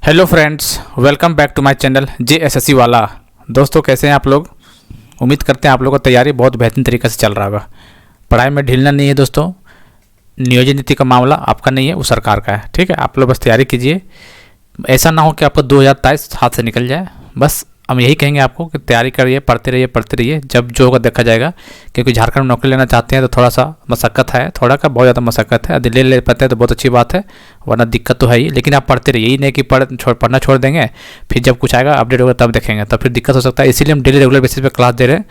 Hello friends, welcome back to my channel JSSC वाला। दोस्तों कैसे हैं आप लोग। उम्मीद करते हैं आप लोगों का तैयारी बहुत बेहतरीन तरीके से चल रहा होगा। पढ़ाई में ढीलना नहीं है दोस्तों। नियोजन नीति का मामला आपका नहीं है, वो सरकार का है। ठीक है, आप लोग बस तैयारी कीजिए। ऐसा ना हो कि आपका 2023 हाथ से निकल जाए। बस हम यही कहेंगे आपको कि तैयारी करिए, पढ़ते रहिए। जब जो होगा देखा जाएगा। क्योंकि झारखंड में नौकरी लेना चाहते हैं तो थोड़ा सा मशक्क़त है, थोड़ा का बहुत ज़्यादा मशक्क़त है। यदि ले पाते हैं तो बहुत अच्छी बात है, वरना दिक्कत तो है ही। लेकिन आप पढ़ते रहिए, यही नहीं कि पढ़ना छोड़ देंगे, फिर जब कुछ आएगा अपडेट होगा तब देखेंगे, तब फिर दिक्कत हो सकता है। इसीलिए हम डेली रेगुलर बेसिस पे क्लास दे रहे हैं।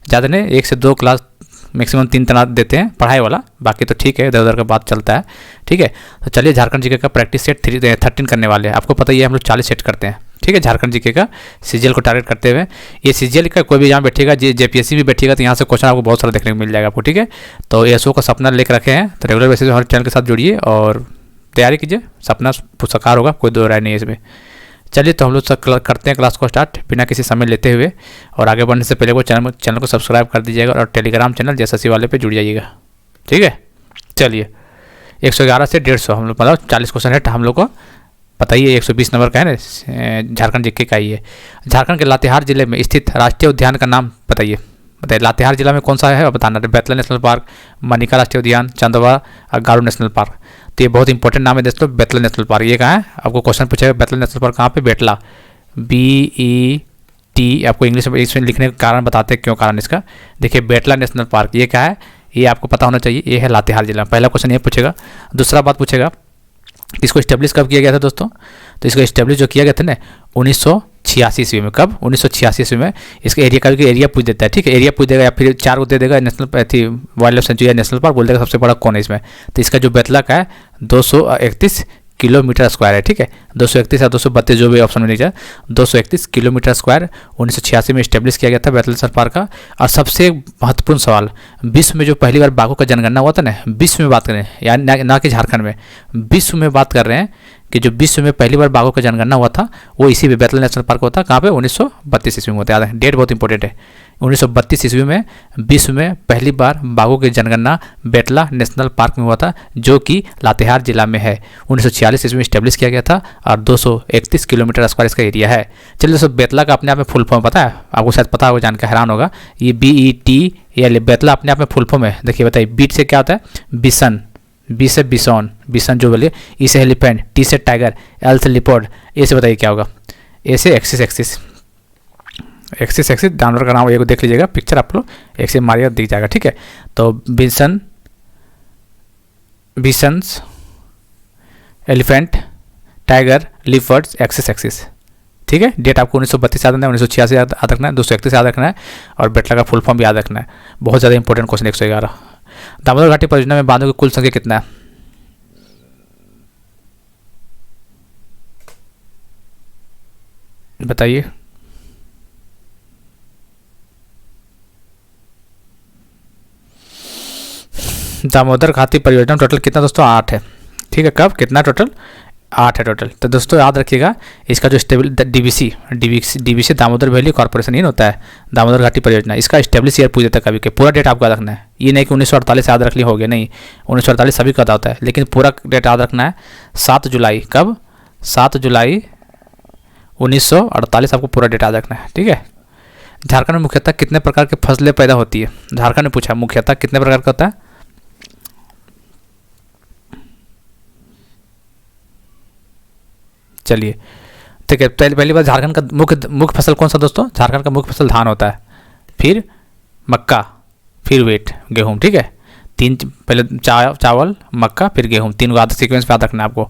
ज़्यादा नहीं, 1 से 2 क्लास, मैक्सिमम 3 तना देते हैं पढ़ाई वाला। बाकी तो ठीक है, इधर उधर का बात चलता है। ठीक है, तो चलिए झारखंड जीके का प्रैक्टिस सेट 13 करने वाले हैं। आपको पता ही है हम लोग 40 सेट करते हैं। ठीक है, झारखंड जीके का सीजीएल को टारगेट करते हुए। ये सीजीएल का कोई भी एग्जाम बैठेगा, JPSC भी बैठेगा, तो यहाँ से क्वेश्चन आपको बहुत सारा देखने को मिल जाएगा आपको। ठीक है, तो एसओ का सपना लेकर रखे हैं, तो रेगुलर बेसिस पे हमारे चैनल के साथ जुड़िए और तैयारी कीजिए। सपना साकार होगा, कोई दो राय नहीं है इसमें। चलिए, तो हम लोग करते हैं क्लास को स्टार्ट बिना किसी समय लेते हुए। और आगे बढ़ने से पहले वो चैनल को सब्सक्राइब कर दीजिएगा और टेलीग्राम चैनल JSSC वाले पे जुड़ जाइएगा। ठीक है, चलिए 111 से 150 हम लोग, मतलब 40 क्वेश्चन है हम लोग को। पता ही है 120 नंबर का है ना, झारखंड जीके का ही है। झारखंड के लातेहार जिले में स्थित राष्ट्रीय उद्यान का नाम बताइए। लातेहार जिला में कौन सा है बताना। बेतला नेशनल पार्क, मनिका राष्ट्रीय उद्यान, चंदवा और गारू नेशनल पार्क। तो ये बहुत इंपॉर्टेंट नाम है दोस्तों, बेतला नेशनल पार्क। ये कहाँ है, आपको क्वेश्चन पूछेगा बेतला नेशनल पार्क कहाँ पे। बेटला, BET। आपको इंग्लिश में इसमें लिखने का कारण बताते हैं, क्यों कारण इसका। देखिए, बेटला नेशनल पार्क ये क्या है, ये आपको पता होना चाहिए। ये है लातेहार जिला। पहला क्वेश्चन ये पूछेगा। दूसरा बात पूछेगा, इसको इस्टेब्लिश कब किया गया था दोस्तों। तो इसको इस्टेब्लिश जो किया गया था ना 1986 ईस्वी में। कब, 1986 ईस्वी में। इसका एरिया का एरिया पूछ देता है। ठीक है, एरिया पूछ देगा या फिर 4 को दे देगा। नेशनल थी वाइल्ड लाइफ सेंचुरी या नेशनल पार्क बोल देगा सबसे बड़ा कौन है इसमें। तो इसका जो बेतला का है 231 किलोमीटर स्क्वायर है। ठीक है, 231 या 232 जो भी ऑप्शन में नहीं जाए, 231 किलोमीटर स्क्वायर 1986 में इस्टेब्लिश किया गया था बेतला नेशनल पार्क का। और सबसे महत्वपूर्ण सवाल, विश्व में जो पहली बार बाघों का जनगणना हुआ था ना, विश्व में बात करें यानी ना कि झारखंड में, विश्व में बात कर रहे हैं कि जो विश्व में पहली बार बाघों का जनगणना हुआ था वो इसी बेतला नेशनल पार्क होता। कहाँ पे, 1932 ईस्वी में होता है। डेट बहुत इंपॉर्टेंट है। 1932 ईस्वी में विश्व में पहली बार बाघों की जनगणना बेतला नेशनल पार्क में हुआ था, जो कि लातेहार जिला में है। 1946 ईस्वी में स्टैब्लिश किया गया था और 231 किलोमीटर स्क्वायर इसका एरिया है। चलिए दोस्तों, बेतला का अपने आप में फुल फॉर्म पता है आपको, शायद पता होगा, जानकर हैरान होगा। ये BET या बेतला अपने आप में फुल फॉर्म है। देखिए बताइए, बीट से क्या होता है, बिसन, बी से बिसॉन, बिसन जो बोलिए, ई से एलिफेंट, टी से टाइगर, एल से लिपोर्ड, ए से बताइए क्या होगा, ए से एक्सिस जानवर का नाम ये देख लीजिएगा, पिक्चर आप लोग एक से मारिएगा दिख जाएगा। ठीक है, तो बिसन्स, एलिफेंट, टाइगर, लिपर्ड्स, एक्सिस। ठीक है, डेट आपको 1932 याद रखना है, 1986 याद रखना है, 231 याद रखना है और बेटला का फुल फॉर्म भी याद रखना है। बहुत ज़्यादा इंपॉर्टेंट क्वेश्चन। 111 दामोदर घाटी परियोजना में बांधों की कुल संख्या कितना है बताइए। दामोदर घाटी परियोजना टोटल कितना दोस्तों, 8 है। ठीक है, कब कितना टोटल, 8 है टोटल। तो दोस्तों याद रखिएगा, इसका जो DVC दामोदर वैली कॉर्पोरेशन ही होता है, दामोदर घाटी परियोजना, इसका स्टेब्लिश ईयर पूछ देता है कभी के। पूरा डेट आपको याद रखना है, ये नहीं कि 1948 याद रख ली हो गया, नहीं। 1948 सभी का होता है, लेकिन पूरा डेट याद रखना है। 7 जुलाई, कब, 7 जुलाई 1948 आपको पूरा डेट याद रखना है। ठीक है, झारखंड में मुख्यतः कितने प्रकार की फसलें पैदा होती है। झारखंड ने पूछा मुख्यतः कितने प्रकार का होता है। चलिए ठीक है, पहली बार झारखंड का मुख्य फसल कौन सा दोस्तों, झारखंड का मुख्य फसल धान होता है, फिर मक्का, फिर वेट गेहूं। ठीक है, 3 पहले चावल, मक्का, फिर गेहूं, 3 आधा सीक्वेंस पे याद रखना है आपको।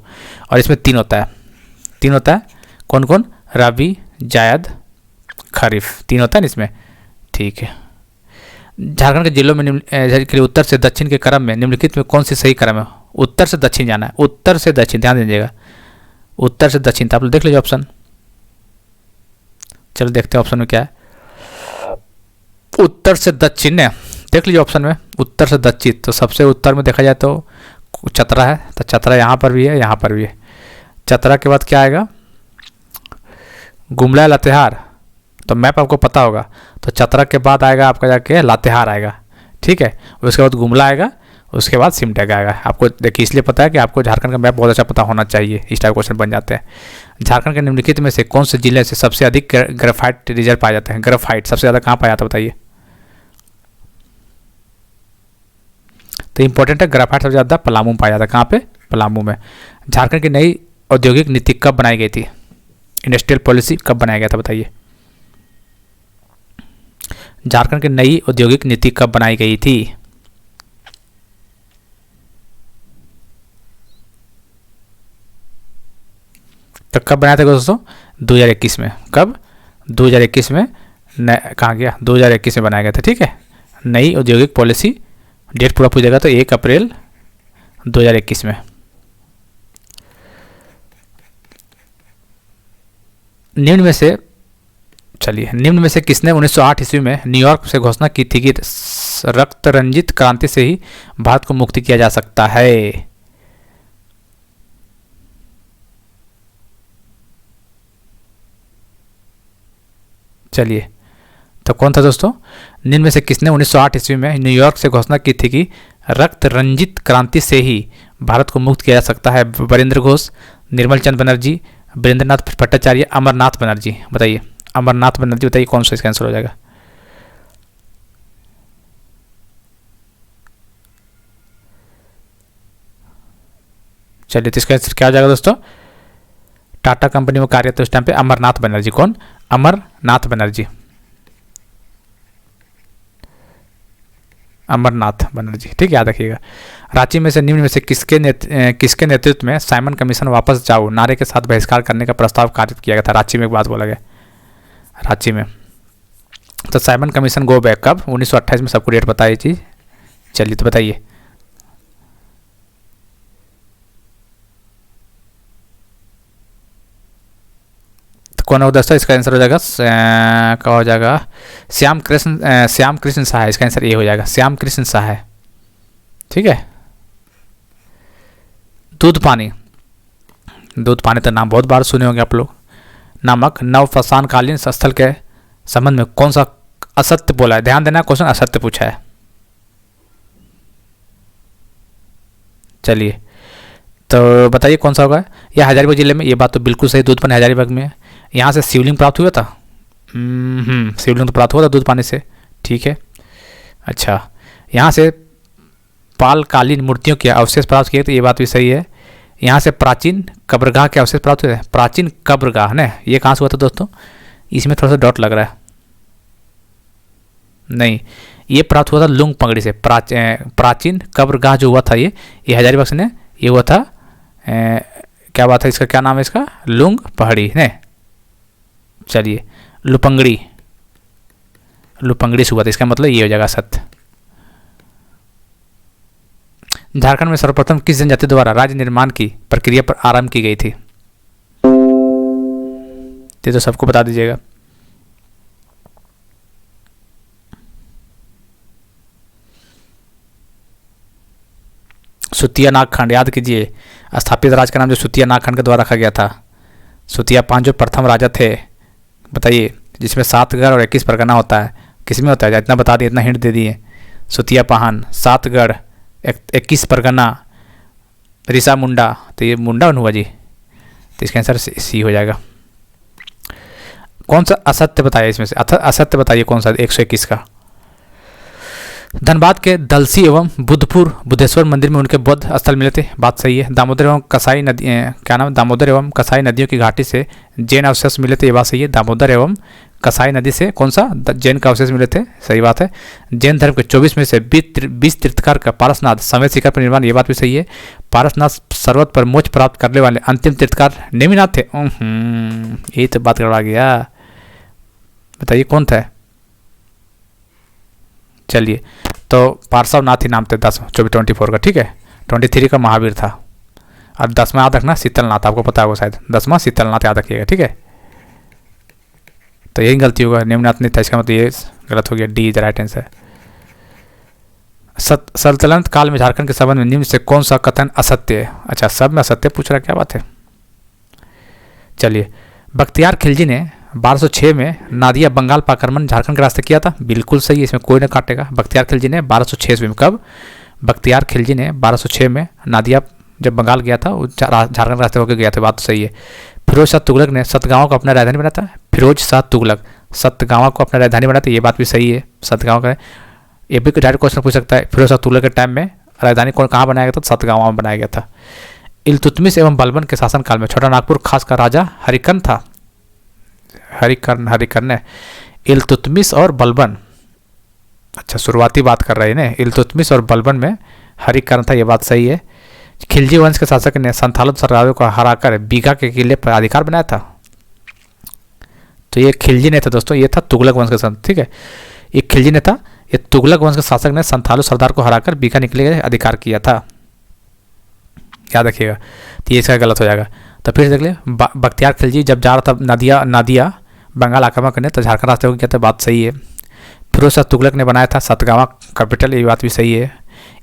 और इसमें 3 होता है, कौन कौन, रबी, जायद, खरीफ, 3 होता है ना इसमें। ठीक है, झारखंड के जिलों में उत्तर से दक्षिण के क्रम में निम्नलिखित में कौन सी सही क्रम है। उत्तर से दक्षिण जाना है, उत्तर से दक्षिण, ध्यान दीजिएगा, उत्तर से दक्षिण। तो आप लोग देख लीजिए ऑप्शन। चलो देखते हैं ऑप्शन में क्या है। उत्तर से दक्षिण है, देख लीजिए ऑप्शन में, उत्तर से दक्षिण। तो सबसे उत्तर में देखा जाए तो चतरा है, तो चतरा यहाँ पर भी है, यहाँ पर भी है। चतरा के बाद क्या आएगा, गुमला, लातेहार। तो मैप आपको पता होगा, तो चतरा के बाद आएगा आपका जाके लातेहार आएगा। ठीक है, उसके बाद गुमला आएगा, उसके बाद सिमडेगा आएगा। आपको देखिए इसलिए पता है कि आपको झारखंड का मैप बहुत अच्छा पता होना चाहिए, इस टाइप क्वेश्चन बन जाते हैं। झारखंड के निम्नलिखित में से कौन से जिले से सबसे अधिक ग्रेफाइट रिजर्व पाए जाते हैं? ग्रेफाइट सबसे ज़्यादा कहाँ पाया जाता है बताइए? तो इंपॉर्टेंट है, ग्रेफाइट सबसे ज़्यादा पलामू में पाया जाता है। कहाँ पे? पलामू में। झारखंड की नई औद्योगिक नीति कब बनाई गई थी? इंडस्ट्रियल पॉलिसी कब बनाया गया था बताइए? झारखंड की नई औद्योगिक नीति कब बनाई गई थी? तो कब बनाया था दोस्तों? 2021 में। कब? 2021 में। कहाँ गया? 2021 में बनाया गया था। ठीक है, नई औद्योगिक पॉलिसी, डेट पूरा पूछेगा तो 1 अप्रैल 2021 में। निम्न में से किसने 1908 ईस्वी में न्यूयॉर्क से घोषणा की थी कि रक्त रंजित क्रांति से ही भारत को मुक्ति किया जा सकता है? चलिए, तो कौन था दोस्तों? निम्न में से किसने 1908 ईस्वी में न्यूयॉर्क से घोषणा की थी कि रक्त रंजित क्रांति से ही भारत को मुक्त किया जा सकता है? वीरेंद्र घोष, निर्मल चंद बनर्जी, वीरेंद्रनाथ भट्टाचार्य, अमरनाथ बनर्जी। बताइए, अमरनाथ बनर्जी बताइए कौन सा इसका आंसर हो जाएगा? चलिए, तो इसका आंसर क्या हो जाएगा दोस्तों? टाटा कंपनी में कार्यरत उस टाइम पे अमरनाथ बनर्जी। कौन? अमरनाथ बनर्जी। अमरनाथ बनर्जी, ठीक, याद रखिएगा। रांची में से निम्न में से किसके नेतृत्व में साइमन कमीशन वापस जाओ नारे के साथ बहिष्कार करने का प्रस्ताव पारित किया गया था? रांची में एक बात बोला गया, रांची में। तो साइमन कमीशन गो बैक कब? 1928 में। सबको डेट बताइए चीज़। चलिए, तो बताइए। तो कौन होगा दोस्तों? इसका आंसर हो जाएगा क्या हो जाएगा? श्याम कृष्ण शाह। इसका आंसर ये हो जाएगा, श्याम कृष्ण शाह। ठीक है। दूध पानी तो नाम बहुत बार सुने होंगे आप लोग। नामक नवपाषाणकालीन स्थल के संबंध में कौन सा असत्य बोला है? ध्यान देना, क्वेश्चन असत्य पूछा है। चलिए, तो बताइए कौन सा होगा? यह हजारीबाग जिले में। ये बात तो बिल्कुल सही, दूध पानी हजारीबाग में है। यहाँ से शिवलिंग प्राप्त हुआ था। शिवलिंग तो प्राप्त हुआ था दूध पानी से। ठीक है, अच्छा। यहाँ से पालकालीन मूर्तियों के अवशेष प्राप्त किए, तो ये बात भी सही है। यहाँ से प्राचीन कब्रगाह के अवशेष प्राप्त हुए थे। प्राचीन कब्रगाह ने, ये कहाँ से हुआ था दोस्तों? इसमें थोड़ा सा डॉट लग रहा है। नहीं, ये प्राप्त हुआ था लुंग पगड़ी से। प्राचीन कब्रगाह जो हुआ था ये हजारीबाग से ने, ये हुआ था क्या बात है, इसका क्या नाम है? इसका लुंग पहाड़ी ने। चलिए, लुपंगड़ी से हुआ था, इसका मतलब ये हो जाएगा सत्य। झारखंड में सर्वप्रथम किस जनजाति द्वारा राज्य निर्माण की प्रक्रिया पर आरंभ की गई थी? ये तो सबको बता दीजिएगा। सुतिया नागखंड, याद कीजिए। स्थापित राज का नाम जो सुतिया नागखंड के द्वारा रखा गया था। सुतिया पांच जो प्रथम राजा थे, बताइए, जिसमें 7 गढ़ और 21 परगना होता है। किसमें होता है? इतना बता दिए, इतना हिंट दे दिए। सुतिया पाहन, 7 गढ़, 21 परगना, ऋषा मुंडा। तो ये मुंडा हुआ जी, तो इसका आंसर सी हो जाएगा। कौन सा असत्य बताइए इसमें से? असत्य बताइए कौन सा 121 का? धनबाद के दलसी एवं बुद्धेश्वर मंदिर में उनके बौद्ध स्थल मिले थे। बात सही है। दामोदर एवं कसाई नदी, क्या नाम? दामोदर एवं कसाई नदियों की घाटी से जैन अवशेष मिले थे। ये बात सही है। दामोदर एवं कसाई नदी से कौन सा? जैन का अवशेष मिले थे। सही बात है। जैन धर्म के 24 में से 20 तीर्थकार का पारसनाथ समेत शिखर पर निर्माण। ये बात भी सही है। पारसनाथ पर्वत पर मोक्ष प्राप्त करने वाले अंतिम तीर्थकार नेमिनाथ थे। ये तो बात गड़बड़ा गया। बताइए कौन था? चलिए, तो पार्श्वनाथ ही नाम थे 24 का। ठीक है, 23 का महावीर था। और 10वां याद रखना शीतलनाथ, आपको पता होगा शायद। 10वां शीतलनाथ याद रखिएगा। ठीक है, तो यही गलती होगा, नेमिनाथ नहीं था, इसका मतलब ये गलत हो गया। D is right answer. सल्तनत काल में झारखंड के संबंध में निम्न से कौन सा कथन असत्य है? अच्छा, सब में असत्य पूछ रहा है, क्या बात है। चलिए, बख्तियार खिलजी ने 1206 में नादिया बंगाल पाक्रमण झारखंड के रास्ते किया था। बिल्कुल सही है, इसमें कोई ना काटेगा। बख्तियार खिलजी ने 1206 में, कब? बख्तियार खिलजी ने 1206 में नादिया जब बंगाल गया था, वो झारखंड रास्ते होकर गया था, बात तो सही है। फिरोज शाह तुगलक ने सतगांव को अपना राजधानी बनाया था। फिरोज शाह तुगलक सतगांव को अपना राजधानी बनाया था, ये बात भी सही है। सतगांव का ये भी डायरेक्ट क्वेश्चन पूछ सकता है, फिरोज शाह तुगलक के टाइम में राजधानी कहाँ बनाया गया था? सतगांव में बनाया गया था। इल्तुतमिश एवं बलबन के शासनकाल में छोटा नागपुर खास का राजा हरिकर्ण था। हरिकर्ण इल्तुतमिश और बलबन, अच्छा शुरुआती बात कर रहे हैं ना, इल्तुतमिश और बलबन में हरिकर्ण था, ये बात सही है। खिलजी वंश के शासक ने संथाल सरदारों को हराकर बीघा के किले पर अधिकार बनाया था। तो ये खिलजी ने था दोस्तों, ये था तुगलक वंश का शासक, ठीक है। ये खिलजी ने था, ये तुगलक वंश के शासक ने संथालु सरदार को हराकर बीघा के किले का अधिकार किया था, याद रखिएगा। तो ये इसका गलत हो जाएगा। तो फिर देख ले, बख्तियार खिलजी जब जा रहा था नादिया बंगाल आक्रमण करने, तो झारखंड रास्ते हो गया था, बात सही है। फिरोज शाह तुगलक ने बनाया था सतगावा कैपिटल, ये बात भी सही है।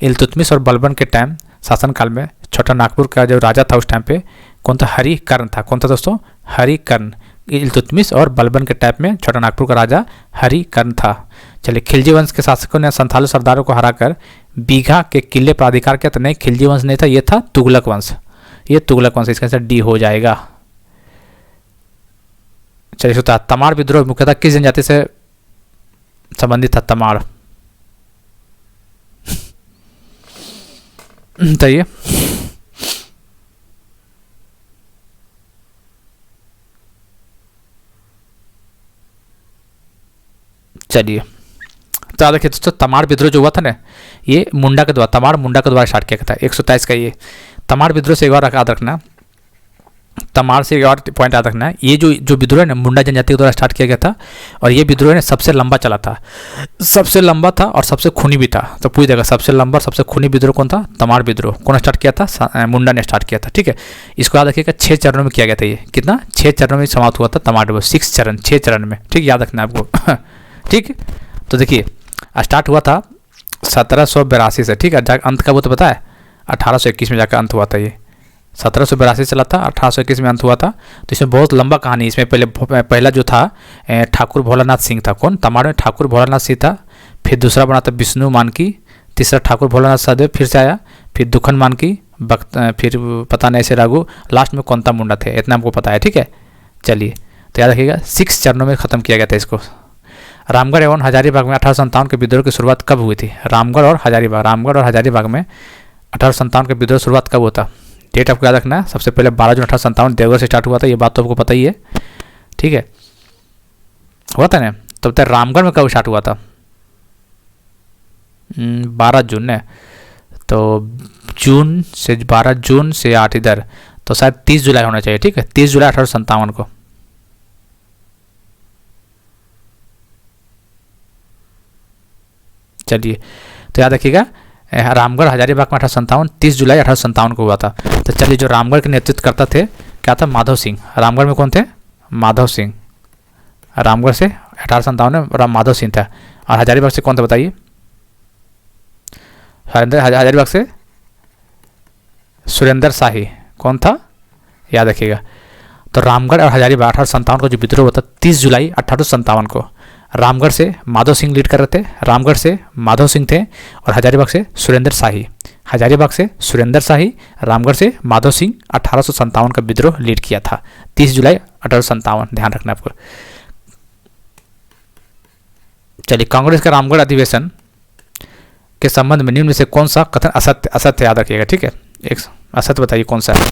इल्तुतमिश और बलबन के टाइम शासनकाल में छोटा नागपुर का जो राजा था उस टाइम पे कौन था? हरिकर्ण था। कौन था दोस्तों? हरिकर्ण। इल्तुतमिश और बलबन के टाइम में छोटा नागपुर का राजा हरिकर्ण था। चलिए, खिलजी वंश के शासकों ने संथालु सरदारों को हराकर बीघा के किले पर अधिकार किया था। नहीं, खिलजी वंश नहीं था, ये था तुगलक वंश, ये तुगलक वंश, इसका आंसर डी हो जाएगा। चलिए सोता, तमाड़ विद्रोह मुख्यतः किस जनजाति से संबंधित था? तमाड़। बताइए। चलिए, तो देखिए दोस्तों, तमाड़ विद्रोह जो हुआ था ना, ये मुंडा के द्वारा, तमाड़ मुंडा के द्वारा स्टार्ट किया गया था। 127 का ये तमाड़ विद्रोह से एक बार याद रखना, तमाड़ से एक और पॉइंट याद रखना है, ये जो विद्रोह है ना मुंडा जनजाति के द्वारा स्टार्ट किया गया था, और ये विद्रोह ने सबसे लंबा चला था, सबसे लंबा था और सबसे खूनी भी था। तो पूछ देगा सबसे लंबा और सबसे खूनी विद्रोह कौन था? तमाड़ विद्रोह। कौन स्टार्ट किया था? मुंडा ने स्टार्ट किया था, ठीक है। इसको याद रखिएगा, 6 चरणों में किया गया था। ये कितना? 6 चरणों में समाप्त हुआ था तमाड़ विद्रोह, 6 चरण, 6 चरण में, ठीक, याद रखना आपको। ठीक, तो देखिए स्टार्ट हुआ था 1782 से, ठीक है। अंत का वो तो पता है, 1821 में जाकर अंत हुआ था। ये 1782 चला था, 1821 में अंत हुआ था। तो इसमें बहुत लंबा कहानी, इसमें पहला जो था ठाकुर भोलानाथ सिंह था। कौन? तमाड़ में ठाकुर भोलानाथ सिंह था। फिर दूसरा बना था विष्णु मानकी, तीसरा ठाकुर भोलानाथ सहदेव फिर से आया, फिर दुखन मानकी, फिर पता नहीं ऐसे राघु, लास्ट में कौनता मुंडा थे, इतना हमको पता है, ठीक है। चलिए, तो याद रखिएगा 6 चरणों में ख़त्म किया गया था इसको। रामगढ़ एवं हजारीबाग में 1857 के विद्रोह की शुरुआत कब हुई थी? रामगढ़ और हजारीबाग में 1857 के विद्रोह शुरुआत कब होता? डेट आपको याद रखना है। सबसे पहले 12 जून 1857 देवगढ़ से स्टार्ट हुआ था, ये बात तो आपको पता ही है, ठीक है। हुआ था ना, तब तक रामगढ़ में कब स्टार्ट हुआ था? 12 जून ने, तो 12 जून से 8 इधर, तो शायद 30 जुलाई होना चाहिए, ठीक है। 30 जुलाई 1857 को। चलिए, तो याद रखिएगा, रामगढ़ हजारीबाग में 1857, 30 जुलाई 1857 को हुआ था। तो चलिए, जो रामगढ़ के नेतृत्व करता थे क्या था? माधव सिंह। रामगढ़ में कौन थे? माधव सिंह। रामगढ़ से 1857 में माधव सिंह था। और हजारीबाग से कौन था बताइए? हजारीबाग से सुरेंद्र शाही। कौन था? याद रखिएगा। तो रामगढ़ और हजारीबाग 1857 को जो विद्रोह हुआ था 30 जुलाई 1857 को, रामगढ़ से माधव सिंह लीड कर रहे थे, रामगढ़ से माधव सिंह थे, और हजारीबाग से सुरेंद्र शाही। हजारीबाग से सुरेंद्र शाही, रामगढ़ से माधव सिंह 1857 का विद्रोह लीड किया था, 30 जुलाई 1857, ध्यान रखना आपको। चलिए, कांग्रेस का रामगढ़ अधिवेशन के संबंध में निम्न में से कौन सा कथन असत्य? असत्य याद रखिएगा, ठीक है। एक असत्य बताइए कौन सा है।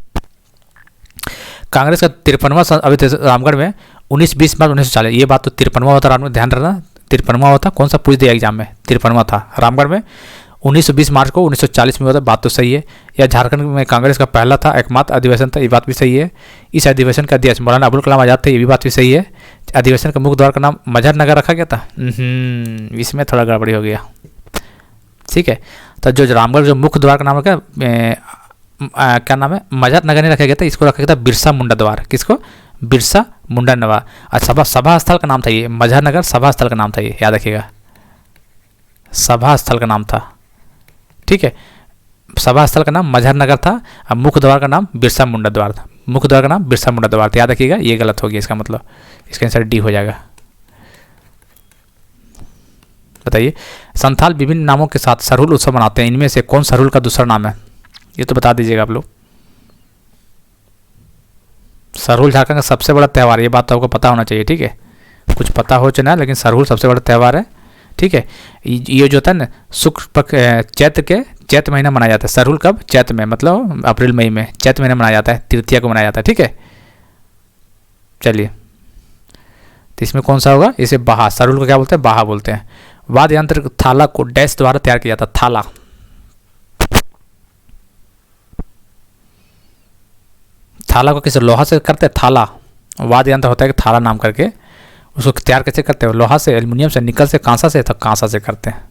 कांग्रेस का 53वां अधिवेशन रामगढ़ में 19-20 मार्च 1940, ये बात तो 53वां होता, रामगढ़ ध्यान रखना, 53वां होता। कौन सा पूछ दिया एग्जाम में? 53वां था। रामगढ़ में 1920 मार्च को 1940 में हुआ था, बात तो सही है। यह झारखंड में कांग्रेस का पहला था, एकमात्र अधिवेशन था, ये बात भी सही है। इस अधिवेशन का अध्यक्ष मौलाना अबुल कलाम आजाद थे, ये भी बात भी सही है। अधिवेशन का मुख्य द्वार का नाम मजहर नगर रखा गया था, इसमें थोड़ा गड़बड़ी हो गया, ठीक है। तो जो रामगढ़ जो मुख्य द्वार का नाम रखा, क्या नाम है? मजहर नगर नहीं रखा गया था, इसको रखा गया था बिरसा मुंडा द्वार। किसको? बिरसा मुंडा नवा। और सभा स्थल का नाम था ये, मजहर नगर सभा स्थल का नाम था ये, याद रखिएगा, सभा स्थल का नाम था, ठीक है। सभा स्थल का नाम मजहर नगर था, और मुख्य द्वार का नाम बिरसा मुंडा द्वार था। मुख्य द्वार का नाम बिरसा मुंडा द्वार था, याद रखिएगा, ये गलत हो गया, इसका मतलब इसका आंसर डी हो जाएगा। बताइए। संथाल विभिन्न नामों के साथ सरहुल उत्सव मनाते हैं, इनमें से कौन सरहुल का दूसरा नाम है? ये तो बता दीजिएगा आप लोग। सरहुल झारखंड का सबसे बड़ा त्यौहार, ये बात तो आपको पता होना चाहिए, ठीक है। कुछ पता हो चाहे ना, लेकिन सरहुल सबसे बड़ा त्यौहार है, ठीक है। ये जो होता है ना शुक्ल पक्ष चैत महीना मनाया जाता है। सरहुल कब? चैत में, मतलब अप्रैल मई में, चैत महीना मनाया जाता है, तृतीया को मनाया जाता है, ठीक है। चलिए, तो इसमें कौन सा होगा? इसे बाहा, सरहुल को क्या बोलते हैं? बाहा बोलते हैं। वाद्य यंत्र थाला को डैश द्वारा तैयार किया जाता है? थाला। थाला को किस लोहा से करते हैं? थाला वाद्य यंत्र होता है कि थाला नाम करके, उसको तैयार कैसे करते हैं? लोहा से, एल्युमिनियम से, निकल से, कांसा से? तो कांसा से करते हैं।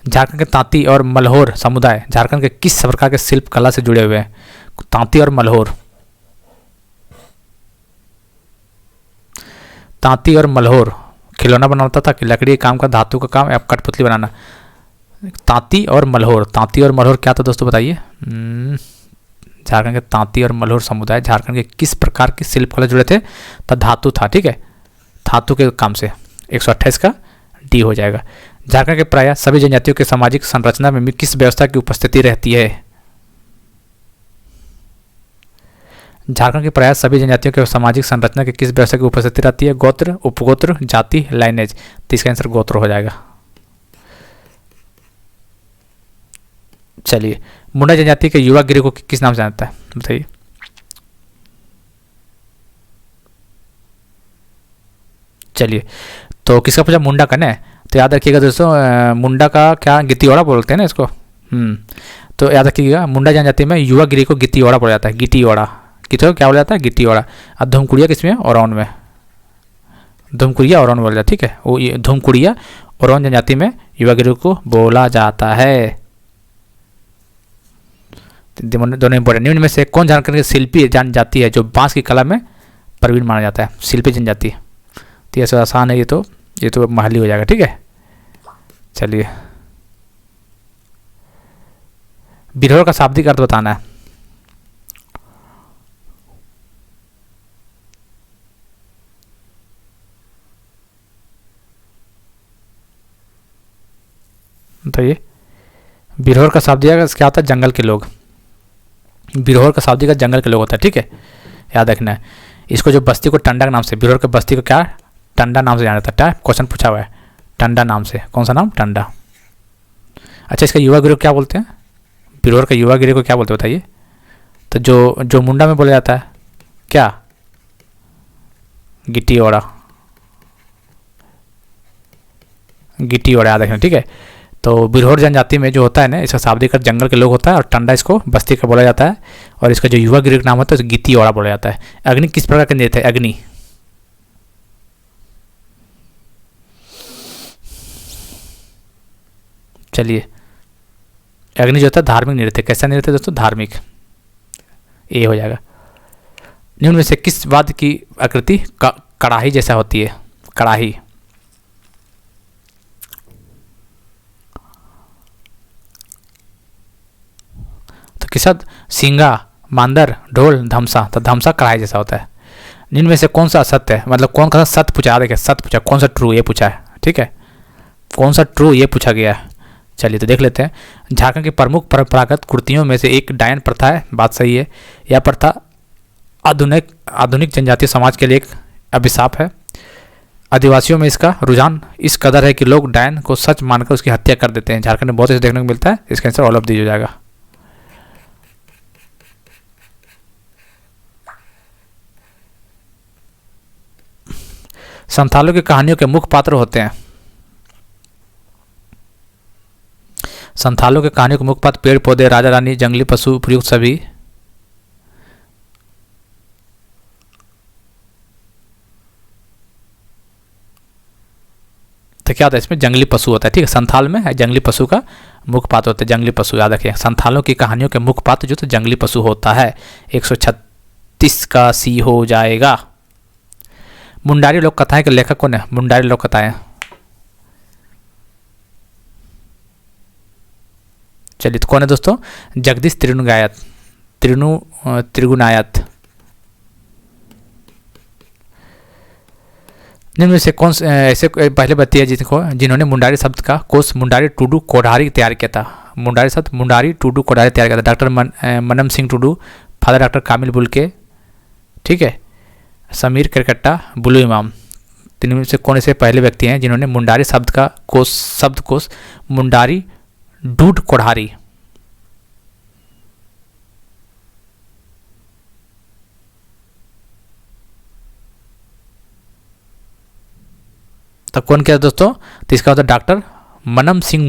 झारखंड के तांती और मल्होर समुदाय झारखंड के किस प्रकार के शिल्प कला से जुड़े हुए हैं? तांती और मल्होर, तांती और मल्होर खिलौना बनाता था कि लकड़ी के काम का, धातु का काम, या कठपुतली बनाना? तांती और मल्होर, तांती और मल्होर क्या था दोस्तों बताइए? झारखंड के तांती और मल्होर समुदाय झारखंड के किस प्रकार की शिल्प कला जुड़े थे? तो धातु था, ठीक है, धातु के काम से। 128 का डी हो जाएगा। झारखंड के प्रायः सभी जनजातियों के सामाजिक संरचना में किस व्यवस्था की उपस्थिति रहती है? झारखंड के प्रायः सभी जनजातियों के सामाजिक संरचना की किस व्यवस्था की उपस्थिति रहती है? गोत्र, उपगोत्र, जाति, लाइनेज? तो इसका आंसर गोत्र हो जाएगा। चलिए, मुंडा जनजाति के युवा गिरोह को किस नाम से जानता है? बताइए। चलिए, तो किसका पूछा? मुंडा का ना। तो याद रखिएगा दोस्तों, मुंडा का क्या गिट्टीवाड़ा बोलते हैं ना इसको। तो याद रखिएगा, मुंडा जनजाति में युवा गिरी को गिट्टीवाड़ा बोला जाता है। गिट्टीवाड़ा कितो क्या बोला जाता है? गिट्टीवाड़ा। अब धूमकुड़िया किसमें? औरौन में। धूमकुड़िया औरौन बोला जाता है, ठीक है। वो धूमकुड़िया औरौन जनजाति में युवा गिरी को बोला जाता है। दोनों इंपॉर्टेंट। निम्न में से कौन झारखंड की शिल्पी जनजाति है जो बांस की कला में प्रवीण माना जाता है? शिल्पी जनजाति। तो ये आसान है, ये तो महली हो जाएगा, ठीक है। चलिए, बिरहोर का शाब्दिक अर्थ बताना है। बताइए। बिरहोर का शाब्दिक अर्थ क्या होता है? जंगल के लोग। बिरहोर का शाब्दिक अर्थ जंगल के लोग होता है, ठीक है, याद रखना है। इसको जो बस्ती को टंडा के नाम से, बिरहोर के बस्ती को क्या टंडा नाम से जाना जाता है? क्वेश्चन पूछा हुआ है, टंडा नाम से। कौन सा नाम? टंडा। अच्छा, इसका युवा गिरोह क्या बोलते हैं? बिरहोर का युवा गिरोह को क्या बोलते हैं बताइए? तो जो मुंडा में बोला जाता है क्या? गिट्टीवाड़ा। गिट्टीवाड़ा याद रखना, ठीक है। तो बिरहोर जनजाति में जो होता है ना, इसका शाब्दिक अर्थ जंगल के लोग होता है, और टंडा इसको बस्ती का बोला जाता है, और इसका जो युवा गिरोह का नाम होता है गिट्टीवाड़ा बोला जाता है। अग्नि किस प्रकार का नृत्य है? अग्नि, चलिए, अग्नि जो होता है धार्मिक नृत्य। कैसा नृत्य दोस्तों? धार्मिक। ए हो जाएगा। निम्न में से किस वाद्य की आकृति कड़ाही जैसा होती है? कड़ाही। तो किसा? सिंगा, मांदर, ढोल, धमसा। तो धमसा कड़ाही जैसा होता है। निम्न में से कौन सा सत्य है? मतलब कौन सा सत्य पूछा? देखिए, सत्य पूछा, कौन सा ट्रू ये पूछा है, ठीक है। कौन सा ट्रू ये पूछा गया है। चलिए, तो देख लेते हैं। झारखंड की प्रमुख परंपरागत कुर्तियों में से एक डायन प्रथा है। बात सही है। यह प्रथा आधुनिक जनजातीय समाज के लिए एक अभिशाप है। आदिवासियों में इसका रुझान इस कदर है कि लोग डायन को सच मानकर उसकी हत्या कर देते हैं। झारखंड में बहुत ऐसे देखने को मिलता है। इसका आंसर ऑल ऑफ दी हो जाएगा। संथालों की कहानियों के मुख्य पात्र होते हैं। संथालों के कहानियों के मुख्य पात्र पेड़ पौधे, राजा रानी, जंगली पशु, उपयुक्त सभी। तो क्या होता है इसमें? जंगली पशु होता है, ठीक है। संथाल में है जंगली पशु का मुख्य पात्र होता है, जंगली पशु याद रखिए। संथालों की कहानियों के मुख्य पात्र जो तो जंगली पशु होता है। 136 का सी हो जाएगा। मुंडारी लोक कथाएं के लेखक कौन है? मुंडारी लोक कथाएं। चलिए, तो कौन है दोस्तों? जगदीश त्रिगुणायत। निम्न में से कौन से ऐसे पहले बताइए जिन्होंने मुंडारी शब्द का कोश मुंडारी टुडू कोठारी तैयार किया था। मुंडारी शब्द मुंडारी टुडू कोठारी तैयार किया था doctor Manam Singh Tudu, father doctor Kamil Bulcke, ठीक है, समीर करकट्टा, बुलू इमाम। तीन में से कौन से पहले व्यक्ति हैं जिन्होंने मुंडारी शब्दकोश मुंडारी डूड कोठारी। तब कौन किया दोस्तों? तो इसका होता है डॉक्टर मनम सिंह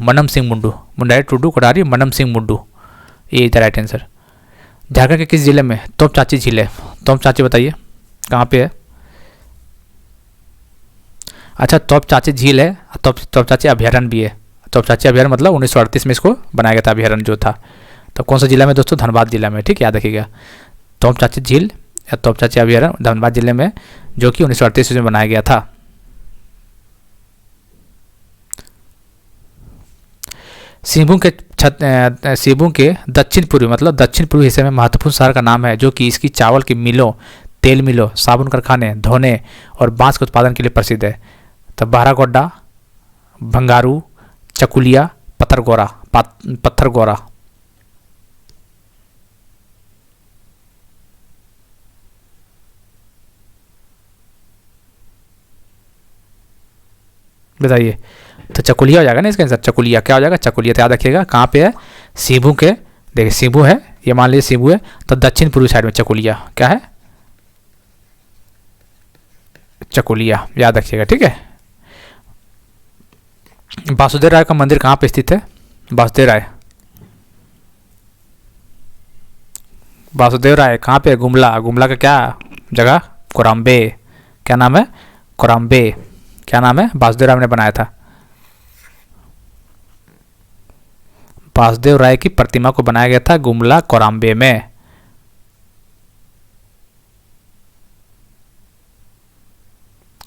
मनम सिंह मुंडू, मुंडारी टुडू कोठारी मनम सिंह मुंडू, ये इधर राइट आंसर। झारखंड के किस जिले में तोप चाची झील है? तोप चाची बताइए कहाँ पे है? अच्छा, तोप चाची झील है, तोप चाची अभ्यारण्य भी है। तोप चाची अभ्यारण्य मतलब 1938 में इसको बनाया गया था अभ्यारण्य जो था। तो कौन सा जिला में दोस्तों? धनबाद जिला में, ठीक, याद रखिएगा। तोप चाची झील या तोप चाची अभ्यारण्य धनबाद जिले में, जो कि 1938 में बनाया गया था। सिंहभूम के दक्षिण पूर्वी मतलब दक्षिण पूर्वी हिस्से में महत्वपूर्ण शहर का नाम है जो कि इसकी चावल की मिलों, तेल मिलों, साबुन कारखाने, धोने और बांस के उत्पादन के लिए प्रसिद्ध है। तो बहरागोड्डा, भंगारू, चकुलिया, पत्थरगोरा। बताइए। तो चकुलिया हो जाएगा ना इसका आंसर। चकुलिया क्या हो जाएगा? चकुलिया। तो याद रखिएगा कहाँ पे है? सिंहभूम के, देखिए सिंहभूम है, ये मान लीजिए सिंहभूम है, तो दक्षिण पूर्वी साइड में चकुलिया क्या है? चकुलिया, याद रखिएगा, ठीक है। वासुदेव राय का मंदिर कहाँ पे स्थित है? वासुदेव राय कहाँ पे? गुमला का क्या जगह? कोराम्बे। क्या नाम है? कोराम्बे। क्या नाम है? वासुदेव राय ने बनाया था। वासुदेव राय की प्रतिमा को बनाया गया था गुमला कोराम्बे में।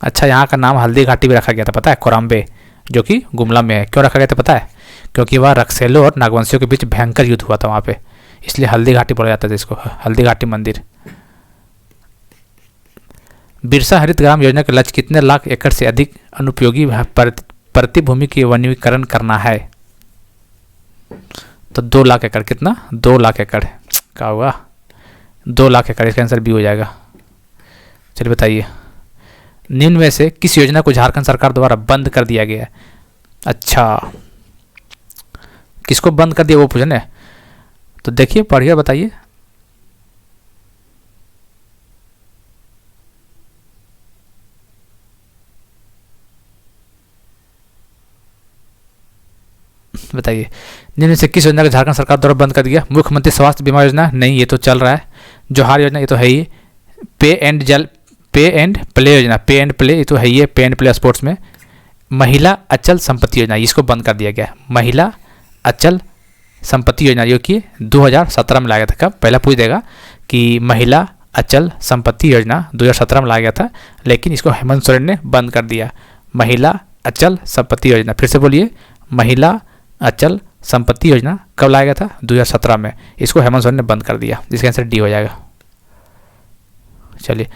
अच्छा, यहाँ का नाम हल्दी घाटी भी रखा गया था, पता है? कोराम्बे, जो कि गुमला में है। क्यों रखा गया था पता है? क्योंकि वह रक्सेलो और नागवंशियों के बीच भयंकर युद्ध हुआ था वहाँ पे, इसलिए हल्दी घाटी बोला जाता था इसको, हल्दी घाटी मंदिर। बिरसा हरित ग्राम योजना का लक्ष्य कितने लाख एकड़ से अधिक अनुपयोगी प्रतिभूमि की वनीकरण करना है? तो 2 लाख एकड़। कितना? 2 लाख एकड़। क्या होगा? 2 लाख एकड़। इसका आंसर बी हो जाएगा। चलिए बताइए, निम्न में से किस योजना को झारखंड सरकार द्वारा बंद कर दिया गया है? अच्छा, किसको बंद कर दिया वो पूछना है, तो देखिए पढ़िए, बताइए। बताइए, निम्न से किस योजना को झारखंड सरकार द्वारा बंद कर दिया? मुख्यमंत्री स्वास्थ्य बीमा योजना नहीं, ये तो चल रहा है। जोहार योजना ये तो है ही। पे एंड प्ले योजना, पे एंड प्ले ये तो है ही है, पे एंड प्ले स्पोर्ट्स में। महिला अचल संपत्ति योजना, इसको बंद कर दिया गया। महिला अचल संपत्ति योजना जो कि 2017 में लाया गया था। कब? पहला पूछ देगा कि महिला अचल संपत्ति योजना 2017 में लाया गया था, लेकिन इसको हेमंत सोरेन ने बंद कर दिया। महिला अचल संपत्ति योजना, फिर से बोलिए, महिला अचल संपत्ति योजना कब लाया गया था? 2017 में। इसको हेमंत सोरेन ने बंद कर दिया, जिसका आंसर डी हो जाएगा। चलिए,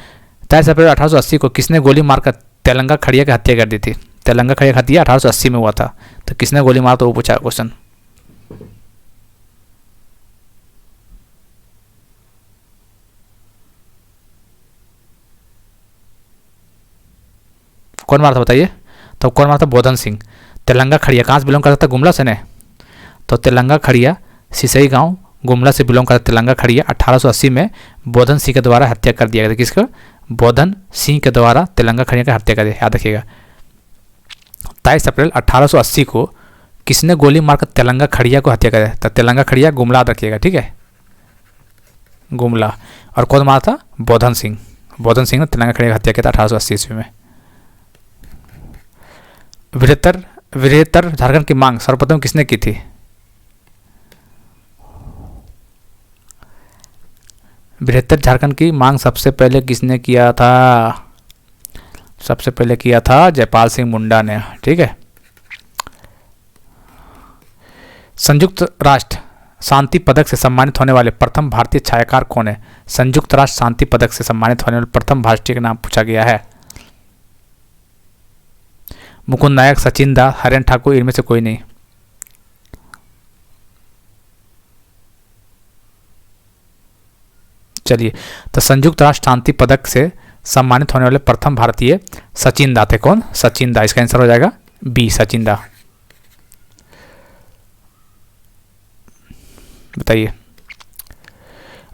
23 अप्रैल 1880 को किसने गोली मारकर तेलंगा खड़िया की हत्या कर दी थी? तेलंगा खड़िया की हत्या 1880 में हुआ था, तो किसने गोली मारा? तो वो पूछा क्वेश्चन। कौन मारा था बताइए? तो कौन मारा था? बोधन सिंह। तेलंगा खड़िया कहाँ से बिलोंग करता था? गुमला से ने। तो तेलंगा खड़िया सिसई गांव गुमला से बिलोंग करता। तेलंगा खड़िया 1880 में बोधन सिंह के द्वारा हत्या कर दिया गया था। किसको? बोधन सिंह के द्वारा तेलंगा खड़िया की हत्या कर दिया, याद रखिएगा। 23 अप्रैल 1880 को किसने गोली मारकर तेलंगा खड़िया को हत्या कर दिया? तो तेलंगा खड़िया गुमला, याद रखिएगा, ठीक है, गुमला। और कौन मारा था? बोधन सिंह। बोधन सिंह ने तेलंगा खड़िया की हत्या किया था 1880 ईस्वी में। वृहत्तर झारखंड की मांग सर्वप्रथम किसने की थी? बृहत्तर झारखंड की मांग सबसे पहले किसने किया था? सबसे पहले किया था जयपाल सिंह मुंडा ने, ठीक है। संयुक्त राष्ट्र शांति पदक से सम्मानित होने वाले प्रथम भारतीय छायाकार कौन है? संयुक्त राष्ट्र शांति पदक से सम्मानित होने वाले प्रथम भारतीय का नाम पूछा गया है। मुकुंद नायक, सचिन दास, हरेन ठाकुर, इनमें से कोई नहीं। चलिए, तो संयुक्त राष्ट्र शांति पदक से सम्मानित होने वाले प्रथम भारतीय सचिन दा थे। कौन? सचिन दा। इसका आंसर हो जाएगा बी, सचिन दा। बताइए,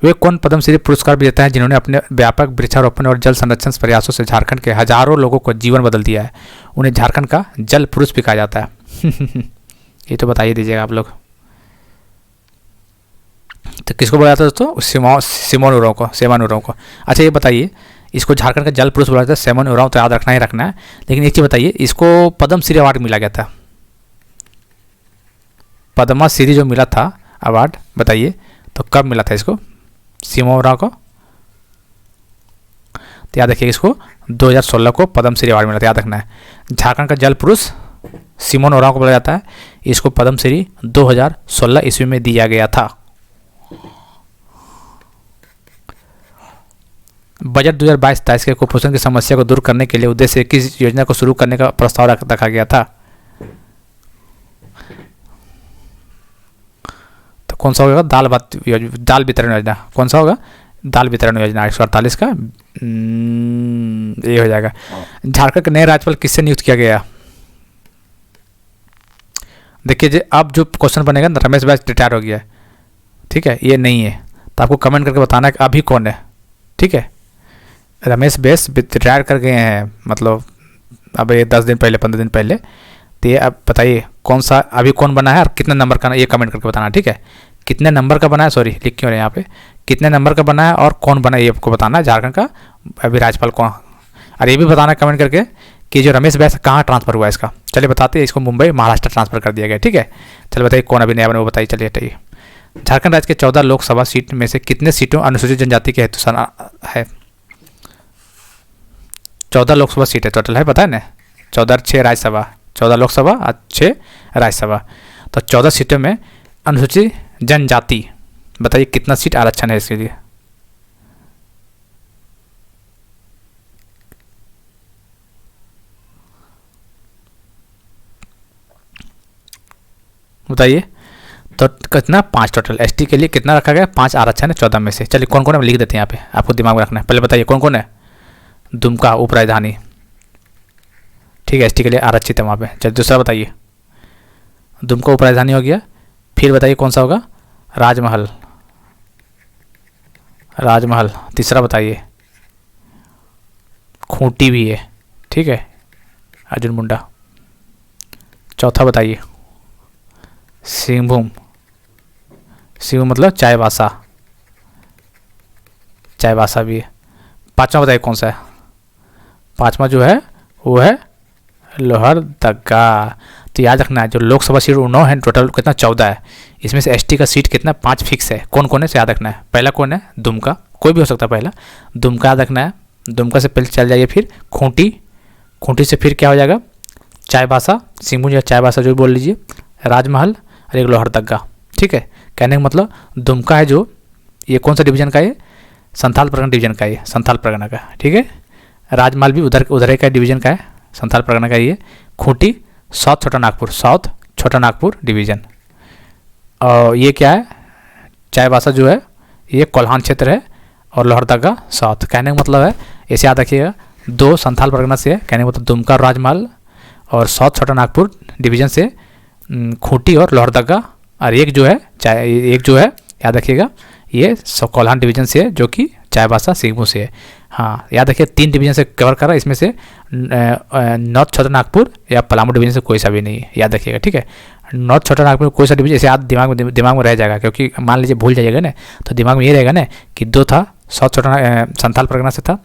वे कौन पद्मश्री पुरस्कार विजेता हैं जिन्होंने अपने व्यापक वृक्षारोपण और जल संरक्षण प्रयासों से झारखंड के हजारों लोगों को जीवन बदल दिया है? उन्हें झारखंड का जल पुरुष भी कहा जाता है। ये तो बताइए दीजिएगा आप लोग। तो किसको बोला जाता है दोस्तों? सिमोन उरांव को, सेमन उरांव को। अच्छा ये बताइए, इसको झारखंड का जल पुरुष बोला जाता है, सेमन उरांव, तो याद रखना ही रखना है। लेकिन एक चीज़ बताइए, इसको पद्मश्री अवार्ड मिला गया था, पद्मश्री जो मिला था अवार्ड, बताइए तो कब मिला था इसको सिमोन उरांव को? तो याद रखिए, इसको 2016 को पद्मश्री अवार्ड मिला था, याद रखना है। झारखंड का जल पुरुष सिमोन उरांव को बोला जाता है, इसको पद्मश्री 2016 ईस्वी में दिया गया था। बजट 2022-23 के कुपोषण की समस्या को दूर करने के लिए उद्देश्य से किस योजना को शुरू करने का प्रस्ताव रखा गया था? तो कौन सा होगा? दाल वितरण योजना। कौन सा होगा? दाल वितरण योजना 148 का ये हो जाएगा। झारखंड के नए राज्यपाल किससे नियुक्त किया गया? देखिए, अब जो क्वेश्चन बनेगा ना, रमेश बैस रिटायर हो गया है, ठीक है, ये नहीं है, तो आपको कमेंट करके बताना है कि अभी कौन है। ठीक है, रमेश बैस रिटायर कर गए हैं, मतलब अब ये 10 दिन पहले, 15 दिन पहले। तो ये अब बताइए कौन सा अभी कौन बना है और कितने नंबर का, ये कमेंट करके बताना। ठीक है, कितने नंबर का बना है, सॉरी लिख क्यों रहे हैं यहाँ पे, कितने नंबर का बना है और कौन बना है, ये आपको बताना है। झारखंड का अभी राज्यपाल कौन, और ये भी बताना है कमेंट करके कि जो रमेश बैस कहाँ ट्रांसफर हुआ है इसका। चलिए बताते हैं, इसको मुंबई महाराष्ट्र ट्रांसफर कर दिया गया। ठीक है, चलिए बताइए कौन अभी नया बना, वो बताइए। चलिए हटाइए, झारखंड राज्य के 14 लोकसभा सीट में से कितने सीटों अनुसूचित जनजाति के हेतु है? 14 लोकसभा सीट है टोटल है, पता है ना? 14 6 राज्यसभा, 14 लोकसभा और 6 राज्यसभा, तो 14 सीटों में अनुसूचित जनजाति, बताइए कितना सीट आरक्षण है इसके लिए? बताइए, तो कितना? 5 टोटल। एसटी के लिए कितना रखा गया? 5 आरक्षण है 14 में से। चलिए कौन कौन है लिख देते हैं यहाँ पे, आपको दिमाग में रखना है। पहले बताइए कौन कौन है? दुमका उप राजधानी, ठीक है, एसटी के लिए आरक्षित है वहाँ पे। चलिए दूसरा बताइए, दुमका उप राजधानी हो गया। फिर बताइए कौन सा होगा? राजमहल, राजमहल। तीसरा बताइए, खूंटी भी है, ठीक है, अर्जुन मुंडा। चौथा बताइए, सिंहभूम, सिंहभूम मतलब चाईबासा, चाईबासा भी है। पांचवा बताइए कौन सा है? पांचवा जो है वो है लोहरदगा। तो याद रखना है, जो लोकसभा सीट 9 है टोटल, कितना? 14 है। इसमें से एसटी का सीट कितना? 5 फिक्स है। कौन कौन है से याद रखना है। पहला कौन है? दुमका, कोई भी हो सकता है पहला, दुमका याद रखना है। दुमका से पहले चल जाइए, फिर खूंटी, खूंटी से फिर क्या हो जाएगा? चाईबासा, सिंहभूम या चाईबासा जो बोल लीजिए, राजमहल और एक लोहरदगा। ठीक है, कहने का मतलब दुमका है जो, ये कौन सा डिवीजन का है? संथाल परगना डिवीजन का है, संथाल परगना का। ठीक है, राजमहल भी उधर का डिवीजन का है, संथाल परगना का। ये खूंटी साउथ छोटा नागपुर, साउथ छोटा नागपुर डिवीजन। और ये क्या है? चाईबासा जो है ये कोल्हान क्षेत्र है, और लोहरदगा साउथ। कहने का मतलब है, ऐसे याद रखिएगा, 2 संथाल परगना से है, कहने का मतलब दुमका और राजमहल, और साउथ छोटा नागपुर डिवीजन से खूंटी और लोहरदगा, और एक जो है याद रखिएगा ये कोल्हान डिवीजन से है, जो कि चाईबासा सिंहभूम से है। हाँ याद रखिए, 3 डिवीजन से कवर कर रहा है, इसमें से नॉर्थ छोटा नागपुर या पलामू डिवीजन से कोई सा भी नहीं है, याद रखिएगा। ठीक है, नॉर्थ छोटा नागपुर कोई सा डिवीजन ऐसे याद दिमाग में रह जाएगा, क्योंकि मान लीजिए भूल जाइएगा ना, तो दिमाग में ये रहेगा ना कि 2 था साउथ छोटा संथाल परगना से था,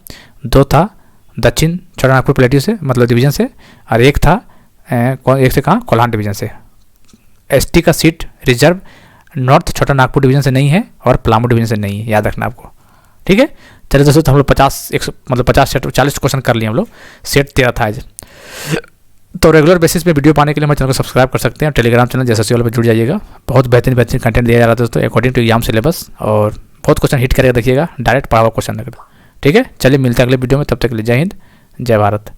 2 था दक्षिण छोटा नागपुर प्लेटिव से मतलब डिवीजन से, और एक था एक से कहाँ? कोल्हान डिवीजन से। एसटी का सीट रिजर्व नॉर्थ छोटा नागपुर डिवीजन से नहीं है और पलामू डिवीजन से नहीं है, याद रखना आपको। ठीक है, चलिए दोस्तों, तो हम लोग 50 सेट 40 क्वेश्चन कर लिए हम लोग, सेट 13 था आज। तो रेगुलर बेसिस पे वीडियो पाने के लिए हमारे चैनल को सब्सक्राइब कर सकते हैं, टेलीग्राम चैनल जैसे वाले पर जुड़ जाइएगा। बहुत बेहतरीन कंटेंट दिया जा रहा है दोस्तों, अकॉर्डिंग टू एग्जाम सिलेबस, और बहुत क्वेश्चन हिट करके देखिएगा, डायरेक्ट पढ़ा हुआ क्वेश्चन। ठीक है, चलिए मिलते हैं अगले वीडियो में, तब तक के लिए जय हिंद, जय भारत।